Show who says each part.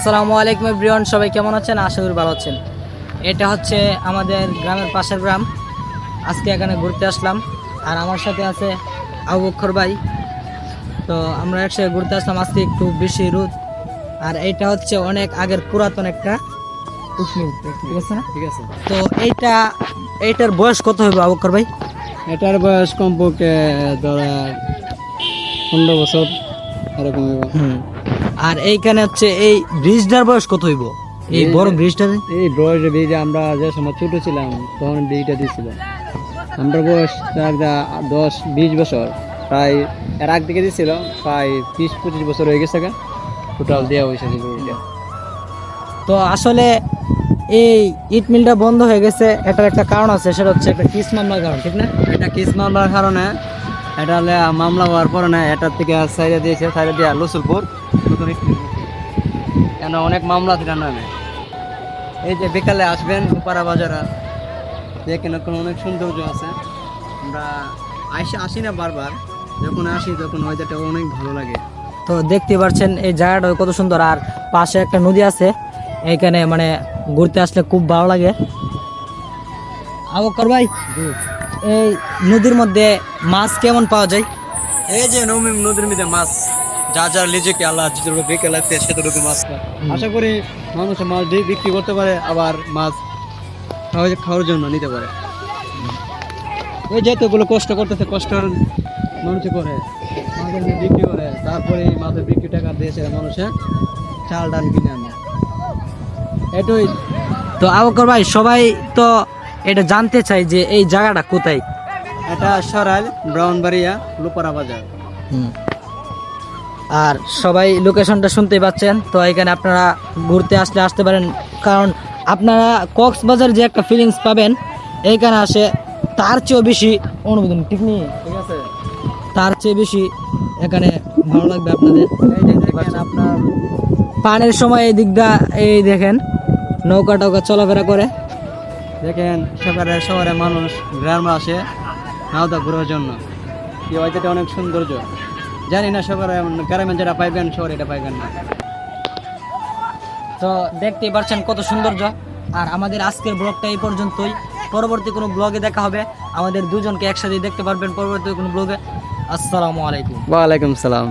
Speaker 1: আসসালামু আলাইকুম এভরিওয়ান, সবাই কেমন আছেন? আশা করি ভালো আছেন। এটা হচ্ছে আমাদের গ্রামের পাশের গ্রাম। আজকে এখানে ঘুরতে আসলাম, আর আমার সাথে আছে আবু বকর ভাই। তো আমরা একসাথে ঘুরতে আসলাম। আজকে একটু বেশি রোদ, আর এইটা হচ্ছে অনেক আগের পুরাতন একটা উঠনি, ঠিক আছে না?
Speaker 2: ঠিক আছে।
Speaker 1: তো এইটার বয়স কত হবে আবু বকর ভাই?
Speaker 2: এটার বয়স কমপক্ষে ধরা 15 বছর এরকম হইব।
Speaker 1: আর এইখানে হচ্ছে এই ব্রিজটার বয়স কত হইব? এই বড় ব্রিজটা
Speaker 2: এই বয়সে বীজ আমরা যে সময় ছোট ছিলাম তখন বীজটা দিয়েছিল। আমরা বয়স 10-20 বছর, প্রায় এর আগ দিকে দিয়েছিল, প্রায় 20-25 বছর হয়ে গেছে। টোটাল দেওয়া হয়েছে বীজটা।
Speaker 1: তো আসলে এই ইট মিলটা বন্ধ হয়ে গেছে, এটার একটা কারণ আছে, সেটা হচ্ছে একটা কিস মামলার কারণ, ঠিক না?
Speaker 2: এটা কেস মামলার কারণে, এটা হলে মামলা হওয়ার পরে না, এটার থেকে সাইডে দিয়েছে, সাইডে দিয়ে লসুলপুর নতুন কেন অনেক মামলা থেকে নামে। এই যে বিকালে আসবেন উপারা বাজারা, দেখেন এখন অনেক সৌন্দর্য আছে। আমরা আসি না বারবার, যখন আসি তখন ওয়েদারটা অনেক ভালো লাগে।
Speaker 1: তো দেখতে পাচ্ছেন এই জায়গাটা কত সুন্দর, আর পাশে একটা নদী আছে। এইখানে মানে ঘুরতে আসলে খুব ভালো লাগে। আবু বকর ভাই, এই নদীর মধ্যে মাছ কেমন পাওয়া যায়?
Speaker 2: এই যে নদীর মধ্যে মাছ, যা যা লিজেকে আল্লাহ যতটুকু বিকেল আছে সেতটুকু মাছ পায়। আশা করি মানুষ মাছ বিক্রি করতে পারে, আবার মাছ খাওয়ার জন্য নিতে পারে। ওই যেতগুলো কষ্ট করতেছে, কষ্টের মানুষ করে মাছের বিক্রি করে, তারপরে এই মাছের বিক্রি টাকা দিয়েছে মানুষে চাল ডাল কিনে আনে। এটাই
Speaker 1: তো আবু বকর ভাই, সবাই তো এটা জানতে চায় যে এই জায়গাটা কোথায়।
Speaker 2: এটা সরাইল ব্রাউনবাড়িয়া লুপারা বাজার।
Speaker 1: আর সবাই লোকেশনটা শুনতেই পাচ্ছেন। তো এখানে আপনারা ঘুরতে আসতে পারেন, কারণ আপনারা কক্সবাজার যে একটা ফিলিংস পাবেন এইখানে আসে তার চেয়েও বেশি অনুভূতি, ঠিক নেই?
Speaker 2: ঠিক আছে।
Speaker 1: তার চেয়ে বেশি এখানে ভালো লাগবে আপনাদের।
Speaker 2: এই যে দেখেন আপনার
Speaker 1: পানির সময় এই দিকটা এই দেখেন নৌকা টৌকা চলাফেরা করে।
Speaker 2: দেখেন শহরে মানুষ গ্রামে আসে নাওদা ঘোরার জন্য। এই ওয়েদারটা অনেক সৌন্দর্য, জানি না শহরে গ্রামে যেটা পাইবেন শহরে এটা পাইবেন না।
Speaker 1: তো দেখতেই পাচ্ছেন কত সৌন্দর্য। আর আমাদের আজকের ব্লগটা এই পর্যন্তই। পরবর্তী কোনো ব্লগে দেখা হবে, আমাদের দুজনকে একসাথে দেখতে পারবেন পরবর্তী কোনো ব্লগে। আসসালামু আলাইকুম।
Speaker 2: ওয়ালাইকুম সালাম।